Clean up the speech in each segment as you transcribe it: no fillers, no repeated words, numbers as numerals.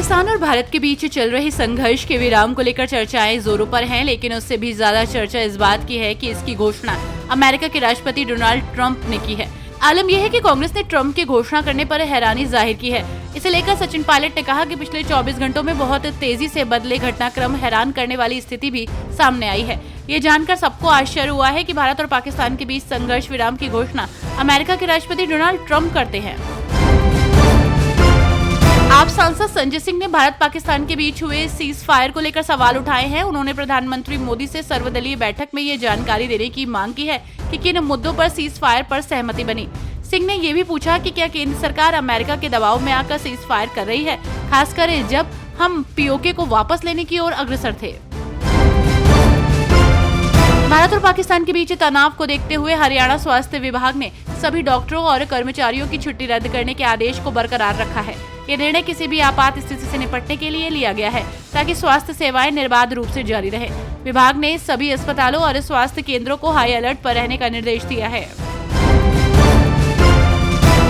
पाकिस्तान और भारत के बीच चल रहे संघर्ष के विराम को लेकर चर्चाएं जोरों पर हैं, लेकिन उससे भी ज्यादा चर्चा इस बात की है कि इसकी घोषणा अमेरिका के राष्ट्रपति डोनाल्ड ट्रंप ने की है। आलम यह है कि कांग्रेस ने ट्रंप के घोषणा करने पर हैरानी जाहिर की है। इसे लेकर सचिन पायलट ने कहा कि पिछले 24 घंटों में बहुत तेजी से बदले घटनाक्रम हैरान करने वाली स्थिति भी सामने आई है। ये जानकर सबको आश्चर्य हुआ है कि भारत और पाकिस्तान के बीच संघर्ष विराम की घोषणा अमेरिका के राष्ट्रपति डोनाल्ड ट्रंप करते हैं। आप सांसद संजय सिंह ने भारत पाकिस्तान के बीच हुए सीज फायर को लेकर सवाल उठाए हैं। उन्होंने प्रधानमंत्री मोदी से सर्वदलीय बैठक में ये जानकारी देने की मांग की है कि किन मुद्दों पर सीज फायर पर सहमति बनी। सिंह ने ये भी पूछा कि क्या केंद्र सरकार अमेरिका के दबाव में आकर सीज फायर कर रही है, खासकर जब हम पीओके को वापस लेने की ओर अग्रसर थे। भारत और पाकिस्तान के बीच तनाव को देखते हुए हरियाणा स्वास्थ्य विभाग ने सभी डॉक्टरों और कर्मचारियों की छुट्टी रद्द करने के आदेश को बरकरार रखा है। ये निर्णय किसी भी आपात स्थिति से निपटने के लिए लिया गया है ताकि स्वास्थ्य सेवाएं निर्बाध रूप से जारी रहे। विभाग ने सभी अस्पतालों और स्वास्थ्य केंद्रों को हाई अलर्ट पर रहने का निर्देश दिया है।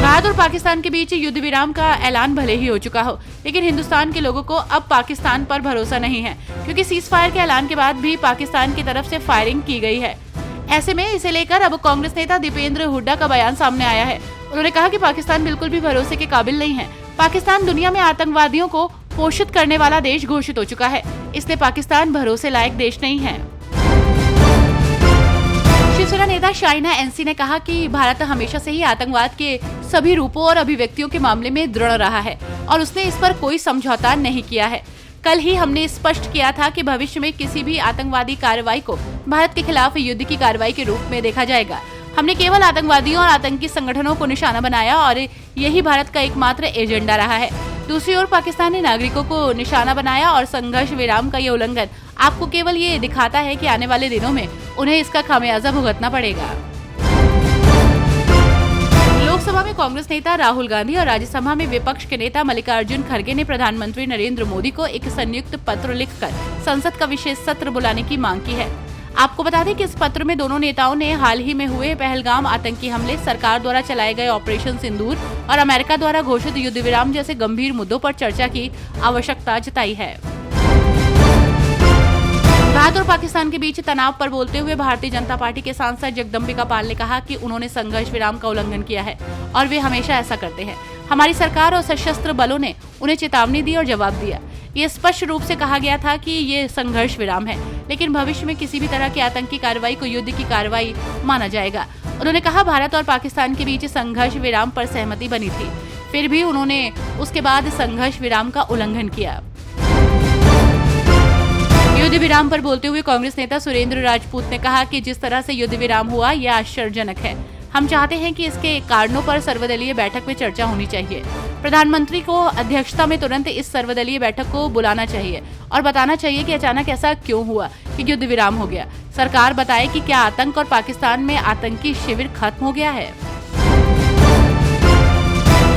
भारत और पाकिस्तान के बीच युद्ध विराम का ऐलान भले ही हो चुका हो, लेकिन हिंदुस्तान के लोगों को अब पाकिस्तान पर भरोसा नहीं है, क्योंकि सीज फायर के ऐलान के बाद भी पाकिस्तान की तरफ से फायरिंग की गई है। ऐसे में इसे लेकर अब कांग्रेस नेता दीपेंद्र हुड्डा का बयान सामने आया है। उन्होंने कहा कि पाकिस्तान बिल्कुल भी भरोसे के काबिल नहीं है। पाकिस्तान दुनिया में आतंकवादियों को पोषित करने वाला देश घोषित हो चुका है, इसलिए पाकिस्तान भरोसे लायक देश नहीं है। शिवसेना नेता शाइना एनसी ने कहा कि भारत हमेशा से ही आतंकवाद के सभी रूपों और अभिव्यक्तियों के मामले में दृढ़ रहा है और उसने इस पर कोई समझौता नहीं किया है। कल ही हमने स्पष्ट किया था कि भविष्य में किसी भी आतंकवादी कार्रवाई को भारत के खिलाफ युद्ध की कार्रवाई के रूप में देखा जाएगा। हमने केवल आतंकवादियों और आतंकी संगठनों को निशाना बनाया और यही भारत का एकमात्र एजेंडा रहा है। दूसरी ओर पाकिस्तानी नागरिकों को निशाना बनाया और संघर्ष विराम का ये उल्लंघन आपको केवल ये दिखाता है कि आने वाले दिनों में उन्हें इसका खामियाजा भुगतना पड़ेगा। लोकसभा में कांग्रेस नेता राहुल गांधी और राज्यसभा में विपक्ष के नेता मल्लिकार्जुन खड़गे ने प्रधानमंत्री नरेंद्र मोदी को एक संयुक्त पत्र लिखकर संसद का विशेष सत्र बुलाने की मांग की है। आपको बता दें कि इस पत्र में दोनों नेताओं ने हाल ही में हुए पहलगाम आतंकी हमले, सरकार द्वारा चलाए गए ऑपरेशन सिंदूर और अमेरिका द्वारा घोषित युद्ध विराम जैसे गंभीर मुद्दों पर चर्चा की आवश्यकता जताई है। भारत और पाकिस्तान के बीच तनाव पर बोलते हुए भारतीय जनता पार्टी के सांसद जगदम्बिका पाल ने कहा कि उन्होंने संघर्ष विराम का उल्लंघन किया है और वे हमेशा ऐसा करते हैं। हमारी सरकार और सशस्त्र बलों ने उन्हें चेतावनी दी और जवाब दिया। ये स्पष्ट रूप से कहा गया था कि ये संघर्ष विराम है, लेकिन भविष्य में किसी भी तरह की आतंकी कार्रवाई को युद्ध की कार्रवाई माना जाएगा। उन्होंने कहा भारत और पाकिस्तान के बीच संघर्ष विराम पर सहमति बनी थी, फिर भी उन्होंने उसके बाद संघर्ष विराम का उल्लंघन किया। युद्ध विराम पर बोलते हुए कांग्रेस नेता सुरेंद्र राजपूत ने कहा कि जिस तरह से युद्ध विराम हुआ यह आश्चर्यजनक है। हम चाहते हैं कि इसके कारणों पर सर्वदलीय बैठक में चर्चा होनी चाहिए। प्रधानमंत्री को अध्यक्षता में तुरंत इस सर्वदलीय बैठक को बुलाना चाहिए और बताना चाहिए कि अचानक ऐसा क्यों हुआ कि युद्ध विराम हो गया। सरकार बताए कि क्या आतंक और पाकिस्तान में आतंकी शिविर खत्म हो गया है।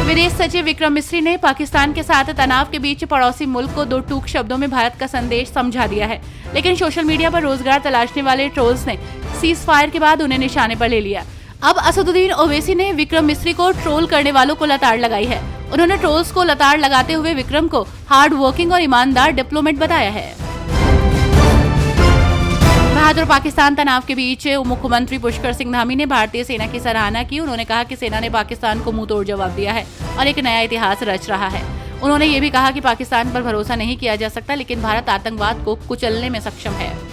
विदेश सचिव विक्रम मिस्री ने पाकिस्तान के साथ तनाव के बीच पड़ोसी मुल्क को दो टूक शब्दों में भारत का संदेश समझा दिया है, लेकिन सोशल मीडिया पर रोजगार तलाशने वाले ट्रोल्स ने सीज फायर के बाद उन्हें निशाने पर ले लिया। अब असदुद्दीन ओवैसी ने विक्रम मिस्री को ट्रोल करने वालों को लताड़ लगाई है। उन्होंने ट्रोल्स को लताड़ लगाते हुए विक्रम को हार्ड वर्किंग और ईमानदार डिप्लोमेट बताया है। भारत और पाकिस्तान तनाव के बीच मुख्यमंत्री पुष्कर सिंह धामी ने भारतीय सेना की सराहना की। उन्होंने कहा कि सेना ने पाकिस्तान को मुंह तोड़ जवाब दिया है और एक नया इतिहास रच रहा है। उन्होंने ये भी कहा कि पाकिस्तान पर भरोसा नहीं किया जा सकता, लेकिन भारत आतंकवाद को कुचलने में सक्षम है।